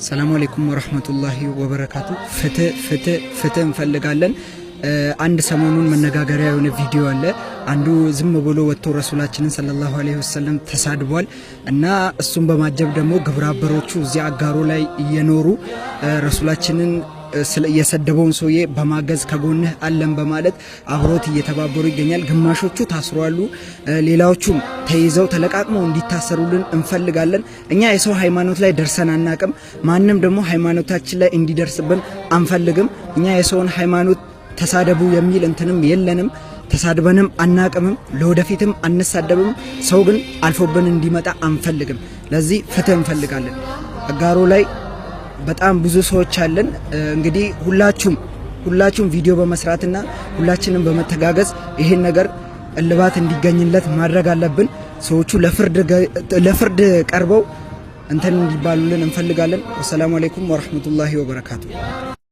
ሰላም አለይኩም ወራህመቱላሂ ወበረካቱ። ፍትህ እንፈልጋለን። አንድ ሰሞኑን መነጋገሪያ የሆነ ቪዲዮ አለ። አንዱ ዝም ብሎ ወጥቶ ረሱላችንን ሰለላሁ ዐለይሂ ወሰለም ተሳድቧል እና እሱን በማጀብ ደግሞ ግብረ አበሮቹ እዚያ አጋሮ ላይ እየኖሩ ረሱላችንን የሰደበውን ሰውዬ በማገዝ ከጎንህ አለን በማለት አብሮት እየተባበሩ ይገኛል። ግማሾቹ ታስሯሉ፣ ሌላዎቹም ተይዘው ተለቃቅመው እንዲታሰሩልን እንፈልጋለን። እኛ የሰው ሃይማኖት ላይ ደርሰን አናቅም። ማንም ደግሞ ሃይማኖታችን ላይ እንዲደርስብን አንፈልግም። እኛ የሰውን ሃይማኖት ተሳደቡ የሚል እንትንም የለንም። ተሳድበንም አናቅምም፣ ለወደፊትም አንሳደብም። ሰው ግን አልፎብን እንዲመጣ አንፈልግም። ለዚህ ፍትህ እንፈልጋለን። አጋሮ ላይ በጣም ብዙ ሰዎች አለን። እንግዲህ ሁላችሁም ቪዲዮ በመስራትና ሁላችንም በመተጋገዝ ይሄን ነገር እልባት እንዲገኝለት ማድረግ አለብን። ሰዎቹ ለፍርድ ቀርበው እንትን እንዲባሉልን እንፈልጋለን። ወሰላሙ አለይኩም ወራህመቱላሂ ወበረካቱ።